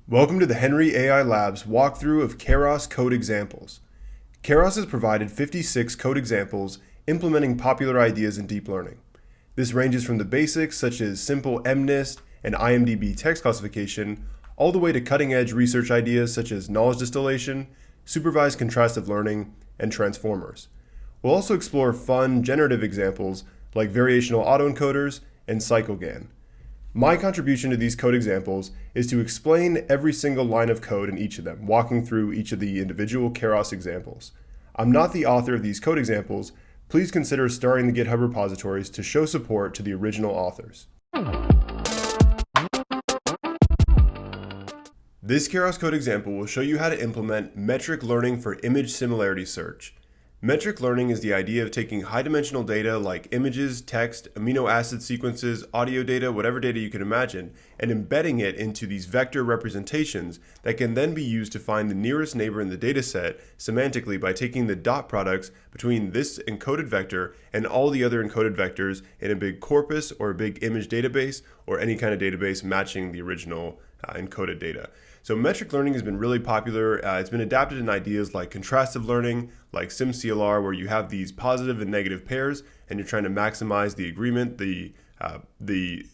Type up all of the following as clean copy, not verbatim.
Welcome to the Henry AI Labs walkthrough of Keras code examples. Keras has provided 56 code examples implementing popular ideas in deep learning. This ranges from the basics such as simple MNIST and IMDb text classification, all the way to cutting-edge research ideas such as knowledge distillation, supervised contrastive learning, and transformers. We'll also explore fun generative examples like variational autoencoders and CycleGAN. My contribution to these code examples is to explain every single line of code in each of them, walking through each of the individual Keras examples. I'm not the author of these code examples. Please consider starring the GitHub repositories to show support to the original authors. This Keras code example will show you how to implement metric learning for image similarity search. Metric learning is the idea of taking high-dimensional data like images, text, amino acid sequences, audio data, whatever data you can imagine, and embedding it into these vector representations that can then be used to find the nearest neighbor in the dataset semantically by taking the dot products between this encoded vector and all the other encoded vectors in a big corpus or a big image database or any kind of database matching the original encoded data. So metric learning has been really popular. It's been adapted in ideas like contrastive learning, like SimCLR, where you have these positive and negative pairs, and you're trying to maximize the agreement, the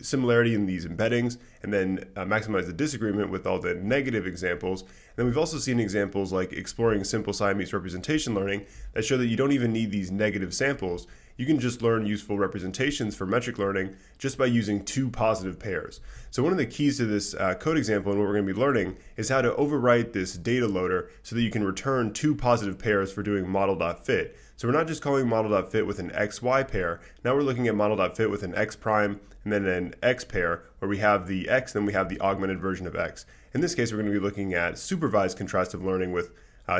similarity in these embeddings, and then maximize the disagreement with all the negative examples. And then we've also seen examples like exploring simple Siamese representation learning that show that you don't even need these negative samples. You can just learn useful representations for metric learning just by using two positive pairs. So one of the keys to this code example and what we're going to be learning is how to overwrite this data loader so that you can return two positive pairs for doing model.fit. So we're not just calling model.fit with an XY pair. Now we're looking at model.fit with an X prime and then an X pair where we have the X, then we have the augmented version of X. In this case, we're going to be looking at supervised contrastive learning with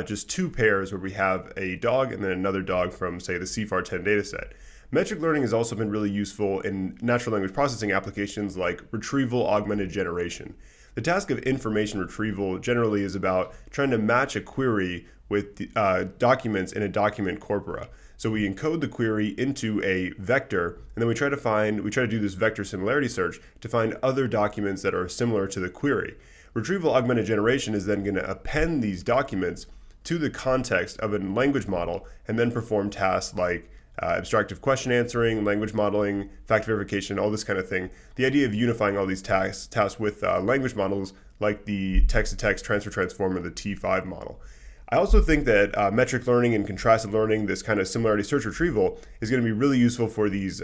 just two pairs where we have a dog and then another dog from, say, the CIFAR10 dataset. Metric learning has also been really useful in natural language processing applications like Retrieval-Augmented Generation. The task of information retrieval generally is about trying to match a query with documents in a document corpora. So we encode the query into a vector, and then we try to do this vector similarity search to find other documents that are similar to the query. Retrieval-Augmented Generation is then going to append these documents to the context of a language model and then perform tasks like abstractive question answering, language modeling, fact verification, all this kind of thing. The idea of unifying all these tasks with language models like the text-to-text transfer transform or the T5 model. I also think that metric learning and contrastive learning, this kind of similarity search retrieval, is going to be really useful for these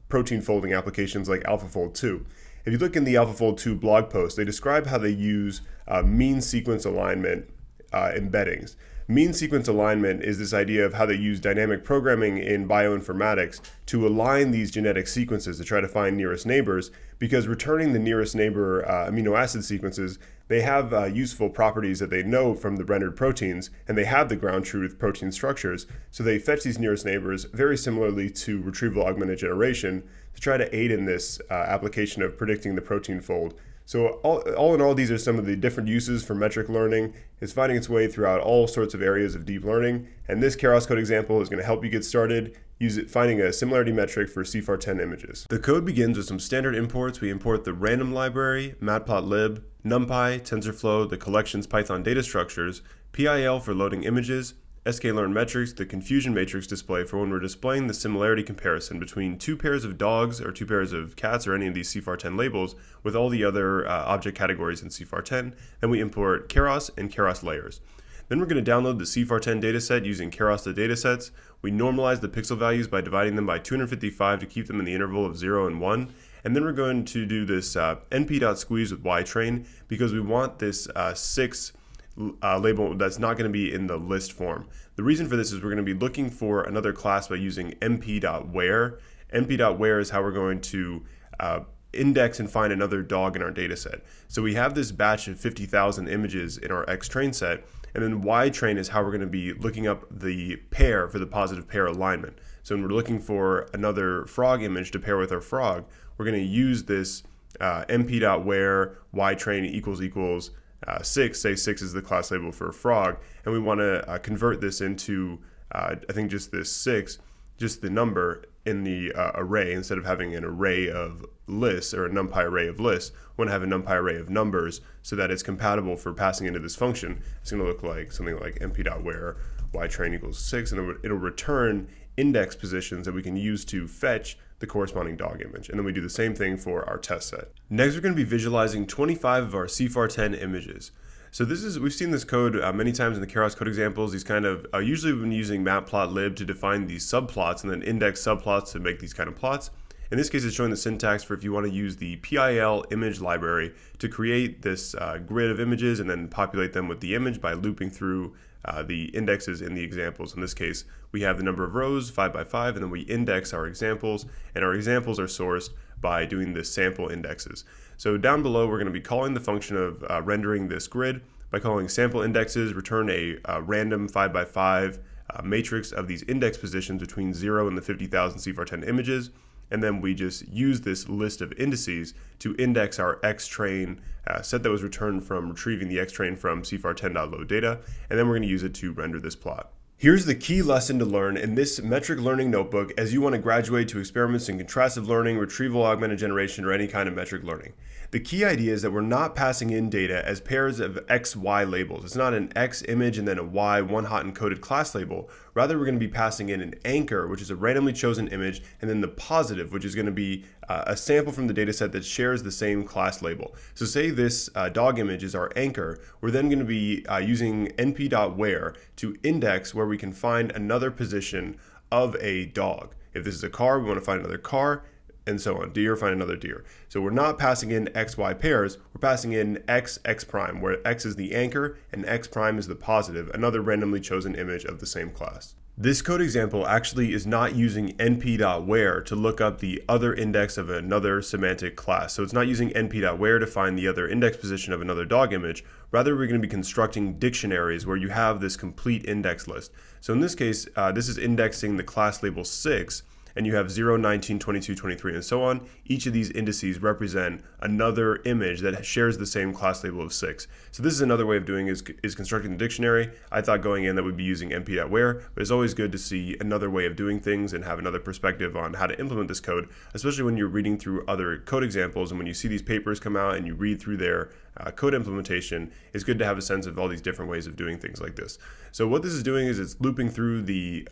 protein folding applications like AlphaFold 2. If you look in the AlphaFold 2 blog post, they describe how they use mean sequence alignment embeddings. Mean sequence alignment is this idea of how they use dynamic programming in bioinformatics to align these genetic sequences to try to find nearest neighbors, because returning the nearest neighbor amino acid sequences, they have useful properties that they know from the rendered proteins, and they have the ground truth protein structures, so they fetch these nearest neighbors very similarly to retrieval-augmented generation to try to aid in this application of predicting the protein fold. So all in all, these are some of the different uses for metric learning. It's finding its way throughout all sorts of areas of deep learning, and this Keras code example is going to help you get started finding a similarity metric for CIFAR10 images. The code begins with some standard imports. We import the random library, matplotlib, numpy, TensorFlow, the collections Python data structures, PIL for loading images, sklearn metrics, the confusion matrix display for when we're displaying the similarity comparison between two pairs of dogs or two pairs of cats or any of these CIFAR10 labels with all the other object categories in CIFAR10. Then we import keras and keras layers. Then we're going to download the CIFAR10 dataset using keras.datasets. We normalize the pixel values by dividing them by 255 to keep them in the interval of 0 and 1. And then we're going to do this np.squeeze with ytrain because we want this 6 label that's not going to be in the list form. The reason for this is we're going to be looking for another class by using mp.where. mp.where is how we're going to index and find another dog in our data set. So we have this batch of 50,000 images in our xtrain set, and then ytrain is how we're going to be looking up the pair for the positive pair alignment. So when we're looking for another frog image to pair with our frog, we're going to use this mp.where ytrain equals 6, say 6 is the class label for a frog, and we want to convert this into, I think just this 6 just the number in the array. Instead of having an array of lists or a NumPy array of lists, we want to have a NumPy array of numbers so that it's compatible for passing into this function. It's going to look like something like np.where ytrain equals 6, and then it'll return index positions that we can use to fetch the corresponding dog image. And then we do the same thing for our test set. Next, we're going to be visualizing 25 of our CIFAR10 images. So we've seen this code many times in the Keras code examples. These kind of, usually we've been using matplotlib to define these subplots and then index subplots to make these kind of plots. In this case, it's showing the syntax for if you want to use the PIL image library to create this grid of images and then populate them with the image by looping through the indexes in the examples. In this case, we have the number of rows 5 by 5, and then we index our examples, and our examples are sourced by doing the sample indexes. So down below, we're going to be calling the function of rendering this grid by calling sample indexes, return a random 5 by 5 matrix of these index positions between 0 and the 50,000 CIFAR10 images. And then we just use this list of indices to index our xtrain set that was returned from retrieving the xtrain from CIFAR10.load data, and then we're going to use it to render this plot. Here's the key lesson to learn in this metric learning notebook as you want to graduate to experiments in contrastive learning, retrieval-augmented generation, or any kind of metric learning. The key idea is that we're not passing in data as pairs of X, Y labels. It's not an X image and then a Y one-hot encoded class label. Rather, we're going to be passing in an anchor, which is a randomly chosen image, and then the positive, which is going to be a sample from the data set that shares the same class label. So say this dog image is our anchor. We're then going to be using np.where to index where we can find another position of a dog. If this is a car, we want to find another car, and so on. Deer, find another deer. So we're not passing in X, Y pairs, we're passing in X, X prime, where X is the anchor and X prime is the positive, another randomly chosen image of the same class. This code example actually is not using np.where to look up the other index of another semantic class. So it's not using np.where to find the other index position of another dog image. Rather, we're going to be constructing dictionaries where you have this complete index list. So in this case, this is indexing the class label 6, and you have 0, 19, 22, 23, and so on. Each of these indices represent another image that shares the same class label of 6. So this is another way of doing is constructing the dictionary. I thought going in that we'd be using np.where, but it's always good to see another way of doing things and have another perspective on how to implement this code, especially when you're reading through other code examples and when you see these papers come out and you read through their code implementation. It's good to have a sense of all these different ways of doing things like this. So what this is doing is it's looping through the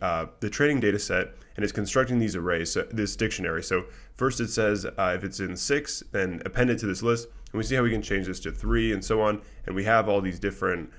training data set, and it's constructing these arrays, so this dictionary. So first it says if it's in 6, then append it to this list, and we see how we can change this to 3 and so on, and we have all these different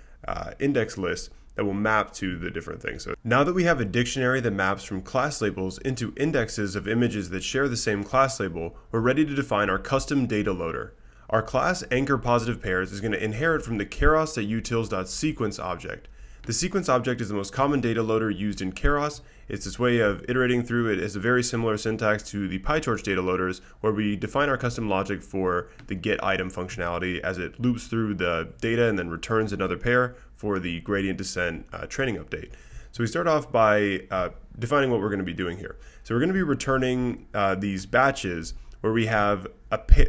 index lists that will map to the different things. So now that we have a dictionary that maps from class labels into indexes of images that share the same class label, we're ready to define our custom data loader. Our class anchor positive pairs is going to inherit from the keras.utils.Sequence object. The sequence object is the most common data loader used in Keras. It's this way of iterating through it. It's a very similar syntax to the PyTorch data loaders, where we define our custom logic for the get item functionality as it loops through the data and then returns another pair for the gradient descent training update. So we start off by defining what we're going to be doing here. So we're going to be returning these batches where we have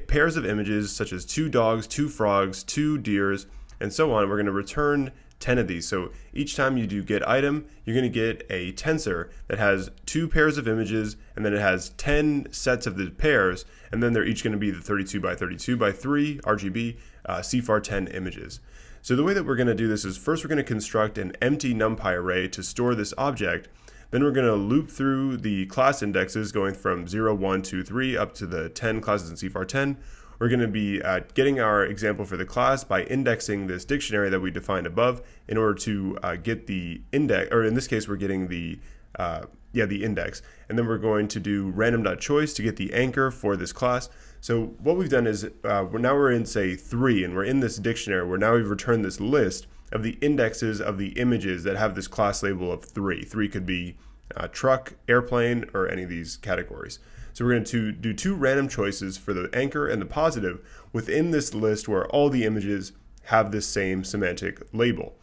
pairs of images such as 2 dogs, 2 frogs, 2 deers, and so on. We're going to return 10 of these. So each time you do get item, you're going to get a tensor that has 2 pairs of images, and then it has 10 sets of the pairs, and then they're each going to be the 32 by 32 by 3 RGB CIFAR10 images. So the way that we're going to do this is first we're going to construct an empty NumPy array to store this object. Then we're going to loop through the class indexes going from 0, 1, 2, 3 up to the 10 classes in CIFAR10. We're going to be getting our example for the class by indexing this dictionary that we defined above in order to get the index, or in this case, we're getting the index. And then we're going to do random.choice to get the anchor for this class. So what we've done is we're in, say, 3, and we're in this dictionary where now we've returned this list of the indexes of the images that have this class label of 3. 3 could be truck, airplane, or any of these categories. So we're going to do 2 random choices for the anchor and the positive within this list where all the images have this same semantic label.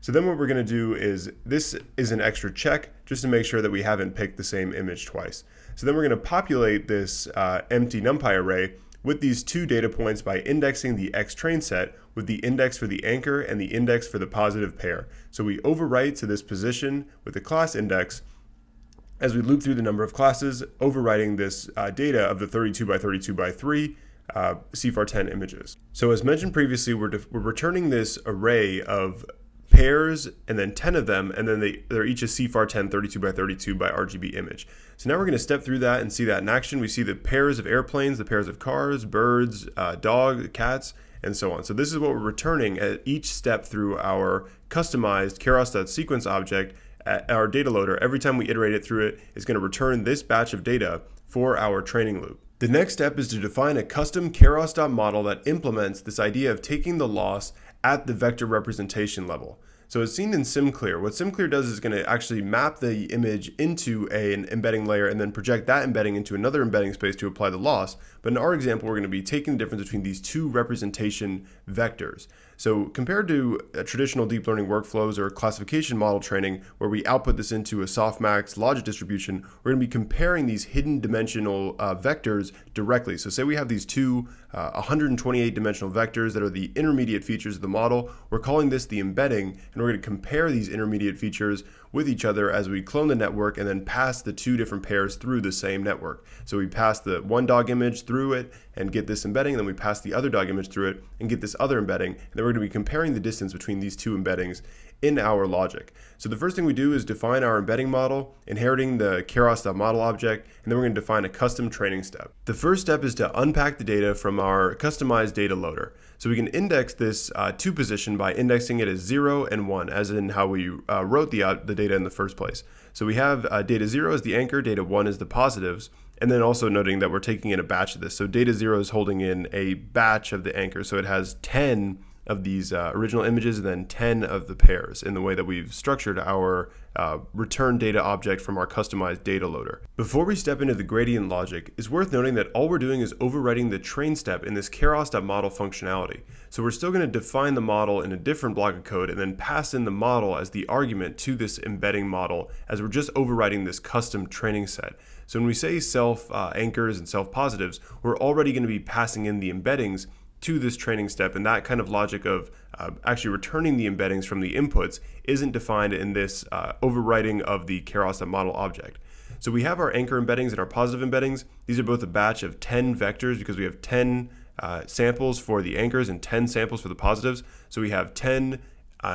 So then what we're going to do is, this is an extra check just to make sure that we haven't picked the same image twice. So then we're going to populate this empty NumPy array with these 2 data points by indexing the xtrain set with the index for the anchor and the index for the positive pair. So we overwrite to this position with the class index, as we loop through the number of classes, overriding this data of the 32 by 32 by 3 CFAR10 images. So as mentioned previously, we're returning this array of pairs and then 10 of them, and then they're each a CFAR10 32 by 32 by RGB image. So now we're going to step through that and see that in action. We see the pairs of airplanes, the pairs of cars, birds, dog, cats, and so on. So this is what we're returning at each step through our customized keras.Sequence object at our data loader. Every time we iterate it through it, it's going to return this batch of data for our training loop. The next step is to define a custom keras.model that implements this idea of taking the loss at the vector representation level. So as seen in SimClear, what SimClear does is going to actually map the image into an embedding layer and then project that embedding into another embedding space to apply the loss. But in our example, we're going to be taking the difference between these two representation vectors. So compared to traditional deep learning workflows or classification model training, where we output this into a softmax logic distribution, we're going to be comparing these hidden dimensional vectors directly. So say we have these two 128 dimensional vectors that are the intermediate features of the model. We're calling this the embedding, and we're going to compare these intermediate features with each other as we clone the network and then pass the two different pairs through the same network. So we pass the one dog image through it and get this embedding, and then we pass the other dog image through it and get this other embedding, and then we're going to be comparing the distance between these two embeddings in our logic. So the first thing we do is define our embedding model, inheriting the keras.model object, and then we're going to define a custom training step. The first step is to unpack the data from our customized data loader. So we can index this to position by indexing it as 0 and 1, as in how we wrote the data in the first place. So we have data 0 as the anchor, data 1 is the positives, and then also noting that we're taking in a batch of this. So data 0 is holding in a batch of the anchor, so it has 10 of these original images and then 10 of the pairs in the way that we've structured our return data object from our customized data loader. Before we step into the gradient logic, it's worth noting that all we're doing is overwriting the train step in this keras.model functionality. So we're still going to define the model in a different block of code and then pass in the model as the argument to this embedding model, as we're just overwriting this custom training set. So when we say self anchors and self positives, we're already going to be passing in the embeddings to this training step, and that kind of logic of actually returning the embeddings from the inputs isn't defined in this overwriting of the keras.model object. So we have our anchor embeddings and our positive embeddings. These are both a batch of 10 vectors because we have 10 samples for the anchors and 10 samples for the positives. So we have 10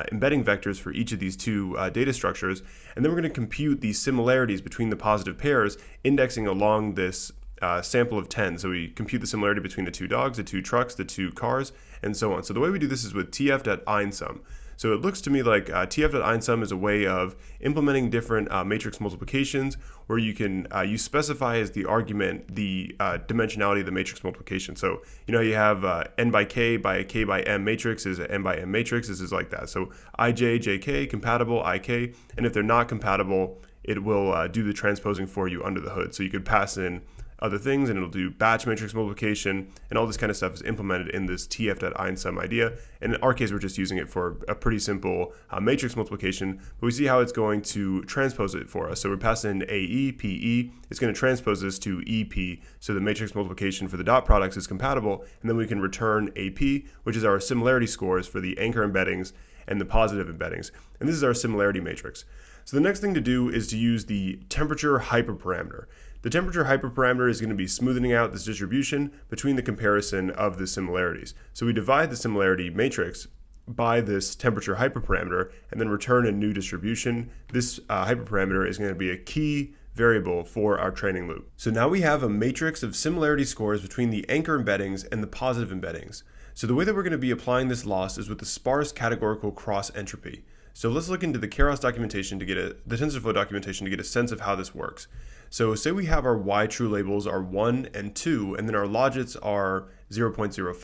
embedding vectors for each of these two data structures, and then we're going to compute the similarities between the positive pairs, indexing along this sample of 10. So we compute the similarity between the two dogs, the two trucks, the two cars, and so on. So the way we do this is with tf.einsum. So it looks to me like tf.einsum is a way of implementing different matrix multiplications where you specify as the argument the dimensionality of the matrix multiplication. So you have n by k by m matrix is an n by m matrix. This is like that. So ij, jk, compatible, ik, and if they're not compatible, it will do the transposing for you under the hood. So you could pass in other things and it'll do batch matrix multiplication, and all this kind of stuff is implemented in this tf.einsum idea. And in our case, we're just using it for a pretty simple matrix multiplication, but we see how it's going to transpose it for us. So we're passing in AE, PE, it's going to transpose this to EP, so the matrix multiplication for the dot products is compatible, and then we can return AP, which is our similarity scores for the anchor embeddings and the positive embeddings. And this is our similarity matrix. So the next thing to do is to use the temperature hyperparameter. The temperature hyperparameter is going to be smoothing out this distribution between the comparison of the similarities. So we divide the similarity matrix by this temperature hyperparameter and then return a new distribution. This hyperparameter is going to be a key variable for our training loop. So now we have a matrix of similarity scores between the anchor embeddings and the positive embeddings. So the way that we're going to be applying this loss is with the sparse categorical cross entropy. So let's look into the keras documentation the TensorFlow documentation to get a sense of how this works. So say we have our y true labels are 1 and 2, and then our logits are 0.05,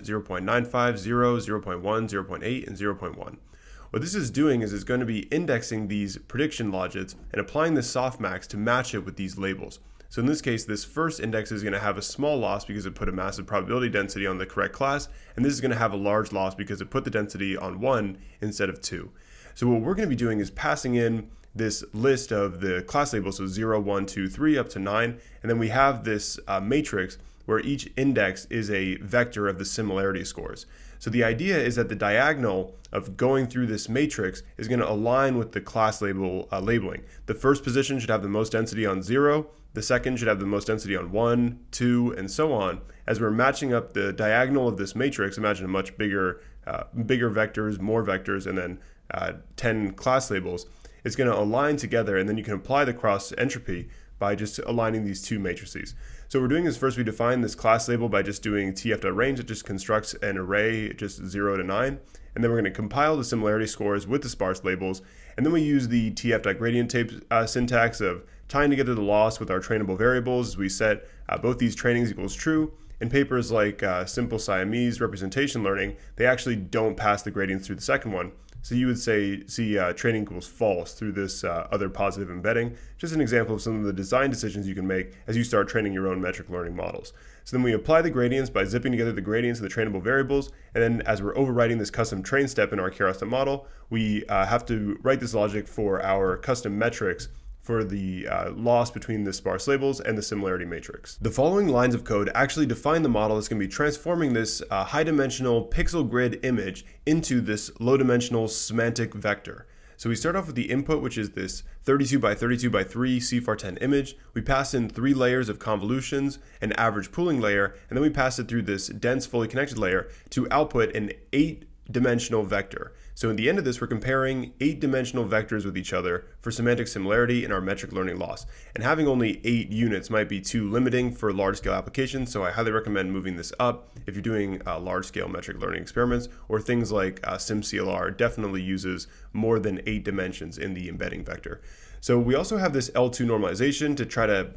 0.95, 0, 0.1, 0.8, and 0.1. What this is doing is it's going to be indexing these prediction logits and applying the softmax to match it with these labels. So in this case, this first index is going to have a small loss because it put a massive probability density on the correct class, and this is going to have a large loss because it put the density on 1 instead of 2. So what we're going to be doing is passing in this list of the class labels, so 0, 1, 2, 3 up to 9, and then we have this matrix where each index is a vector of the similarity scores. So the idea is that the diagonal of going through this matrix is going to align with the class label labeling. The first position should have the most density on 0, the second should have the most density on 1, 2, and so on. As we're matching up the diagonal of this matrix, imagine a much bigger vectors, more vectors, and then 10 class labels. It's going to align together, and then you can apply the cross entropy by just aligning these two matrices. So what we're doing is first we define this class label by just doing tf.range. It just constructs an array just 0 to 9. And then we're going to compile the similarity scores with the sparse labels. And then we use the tf.gradient tape syntax of tying together the loss with our trainable variables as we set both these trainings equals true. In papers like simple Siamese representation learning, they actually don't pass the gradients through the second one. So you would see training equals false through this other positive embedding. Just an example of some of the design decisions you can make as you start training your own metric learning models. So then we apply the gradients by zipping together the gradients of the trainable variables. And then as we're overwriting this custom train step in our keras model, we have to write this logic for our custom metrics for the loss between the sparse labels and the similarity matrix. The following lines of code actually define the model that's going to be transforming this high-dimensional pixel grid image into this low-dimensional semantic vector. So we start off with the input, which is this 32 by 32 by 3 CFAR10 image. We pass in 3 layers of convolutions, an average pooling layer, and then we pass it through this dense fully connected layer to output an 8-dimensional vector. So in the end of this, we're comparing 8-dimensional vectors with each other for semantic similarity in our metric learning loss. And having only 8 units might be too limiting for large-scale applications, so I highly recommend moving this up if you're doing large-scale metric learning experiments, or things like SimCLR definitely uses more than 8 dimensions in the embedding vector. So we also have this L2 normalization to try to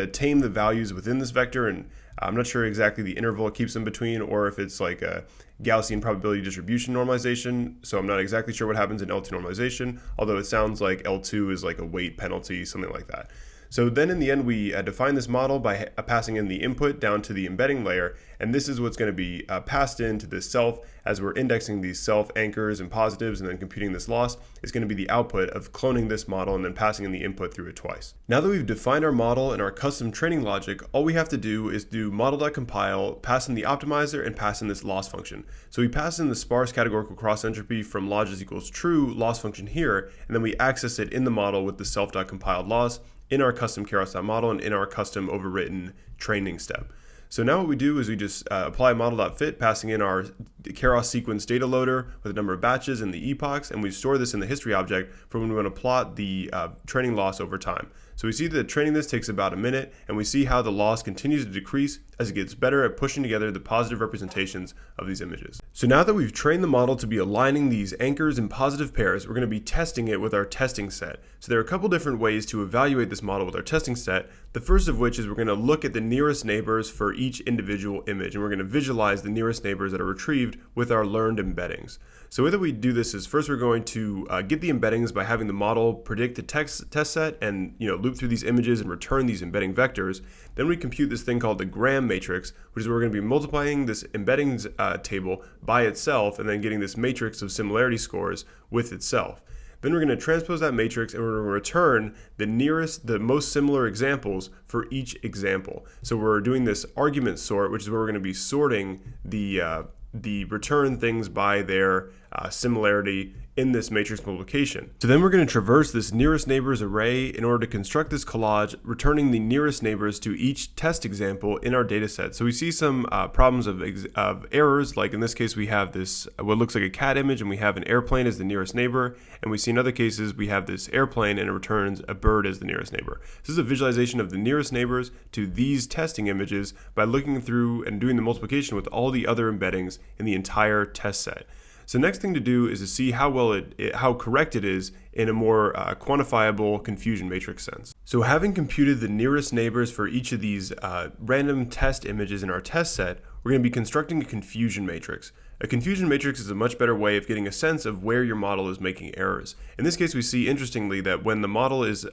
tame the values within this vector, and I'm not sure exactly the interval it keeps them between, or if it's like a Gaussian probability distribution normalization. So I'm not exactly sure what happens in L2 normalization, although it sounds like L2 is like a weight penalty, something like that. So then in the end, we define this model by passing in the input down to the embedding layer, and this is what's going to be passed into this self as we're indexing these self anchors and positives and then computing this loss. Is going to be the output of cloning this model and then passing in the input through it twice. Now that we've defined our model and our custom training logic, all we have to do is do model.compile, pass in the optimizer, and pass in this loss function. So we pass in the sparse categorical cross entropy from logis equals true loss function here, and then we access it in the model with the self.compiled loss in our custom keras.model and in our custom overwritten training step. So now what we do is we just apply model.fit, passing in our keras.Sequence data loader with a number of batches and the epochs, and we store this in the history object for when we want to plot the training loss over time. So we see that training this takes about a minute, and we see how the loss continues to decrease as it gets better at pushing together the positive representations of these images. So now that we've trained the model to be aligning these anchors in positive pairs, we're going to be testing it with our testing set. So there are a couple different ways to evaluate this model with our testing set. The first of which is we're going to look at the nearest neighbors for each individual image, and we're going to visualize the nearest neighbors that are retrieved with our learned embeddings. So the way that we do this is first we're going to get the embeddings by having the model predict the test set and loop through these images and return these embedding vectors. Then we compute this thing called the gram matrix, which is where we're going to be multiplying this embeddings table by itself and then getting this matrix of similarity scores with itself. Then we're going to transpose that matrix and we're going to return the most similar examples for each example. So we're doing this argument sort, which is where we're going to be sorting the return things by their similarity in this matrix multiplication. So then we're going to traverse this nearest neighbors array in order to construct this collage, returning the nearest neighbors to each test example in our data set. So we see some problems of errors, like in this case we have this what looks like a cat image and we have an airplane as the nearest neighbor, and we see in other cases we have this airplane and it returns a bird as the nearest neighbor. This is a visualization of the nearest neighbors to these testing images by looking through and doing the multiplication with all the other embeddings in the entire test set. So next thing to do is to see how correct it is in a more quantifiable confusion matrix sense. So having computed the nearest neighbors for each of these random test images in our test set, we're going to be constructing a confusion matrix. A confusion matrix is a much better way of getting a sense of where your model is making errors. In this case, we see interestingly that when the model is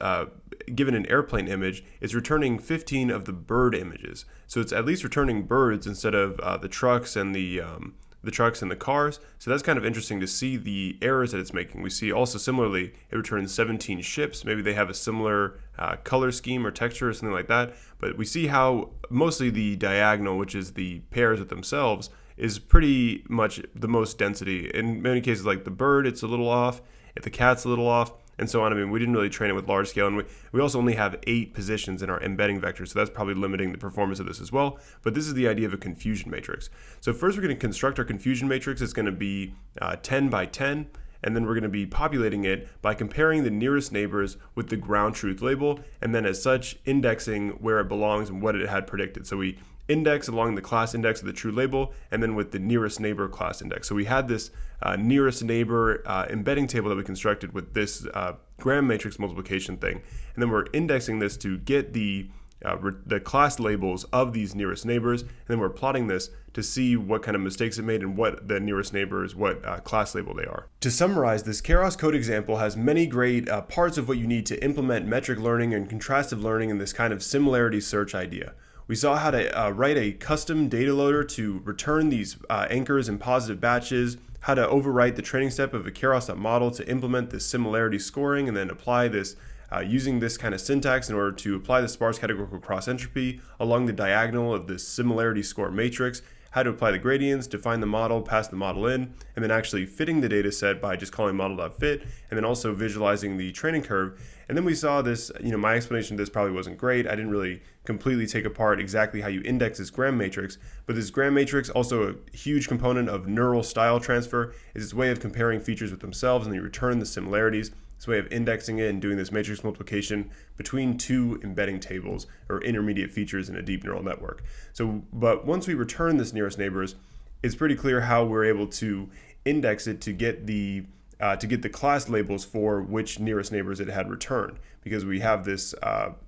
given an airplane image, it's returning 15 of the bird images. So it's at least returning birds instead of the trucks and the cars. So that's kind of interesting to see the errors that it's making. We see also similarly it returns 17 ships. Maybe they have a similar color scheme or texture or something like that. But we see how mostly the diagonal, which is the pairs with themselves, is pretty much the most density. In many cases, like the bird, it's a little off. If the cat's a little off, and so on. I mean, we didn't really train it with large scale, and we also only have 8 positions in our embedding vector, so that's probably limiting the performance of this as well. But this is the idea of a confusion matrix. So first we're going to construct our confusion matrix. It's going to be 10 by 10, and then we're going to be populating it by comparing the nearest neighbors with the ground truth label, and then as such indexing where it belongs and what it had predicted. So we index along the class index of the true label, and then with the nearest neighbor class index. So we had this nearest neighbor embedding table that we constructed with this gram matrix multiplication thing, and then we're indexing this to get the class labels of these nearest neighbors, and then we're plotting this to see what kind of mistakes it made and what the nearest neighbors, what class label they are. To summarize, this Keras code example has many great parts of what you need to implement metric learning and contrastive learning in this kind of similarity search idea. We saw how to write a custom data loader to return these anchors in positive batches, how to overwrite the training step of a keras.model to implement this similarity scoring, and then apply this using this kind of syntax in order to apply the sparse categorical cross entropy along the diagonal of this similarity score matrix, how to apply the gradients, define the model, pass the model in, and then actually fitting the data set by just calling model.fit, and then also visualizing the training curve. And then we saw this, my explanation of this probably wasn't great. I didn't really completely take apart exactly how you index this gram matrix, but this gram matrix, also a huge component of neural style transfer, is its way of comparing features with themselves, and then you return the similarities. This way of indexing it and doing this matrix multiplication between 2 embedding tables or intermediate features in a deep neural network. But once we return this nearest neighbors, it's pretty clear how we're able to index it to get the class labels for which nearest neighbors it had returned, because we have this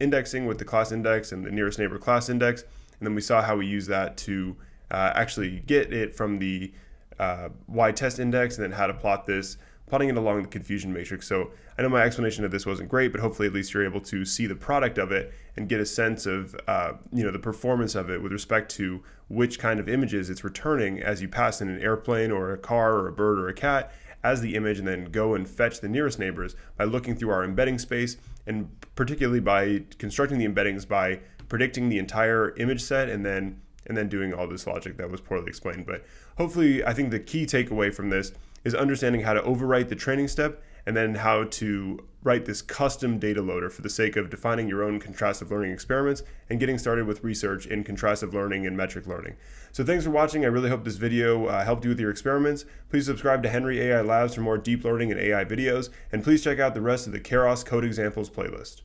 indexing with the class index and the nearest neighbor class index, and then we saw how we use that to actually get it from the y-test index, and then how to plotting it along the confusion matrix. So I know my explanation of this wasn't great, but hopefully at least you're able to see the product of it and get a sense of the performance of it with respect to which kind of images it's returning as you pass in an airplane or a car or a bird or a cat as the image, and then go and fetch the nearest neighbors by looking through our embedding space, and particularly by constructing the embeddings by predicting the entire image set and then doing all this logic that was poorly explained. But hopefully, I think the key takeaway from this is understanding how to overwrite the training step, and then how to write this custom data loader for the sake of defining your own contrastive learning experiments and getting started with research in contrastive learning and metric learning. So thanks for watching. I really hope this video helped you with your experiments. Please subscribe to Henry AI Labs for more deep learning and AI videos, and please check out the rest of the Keras code examples playlist.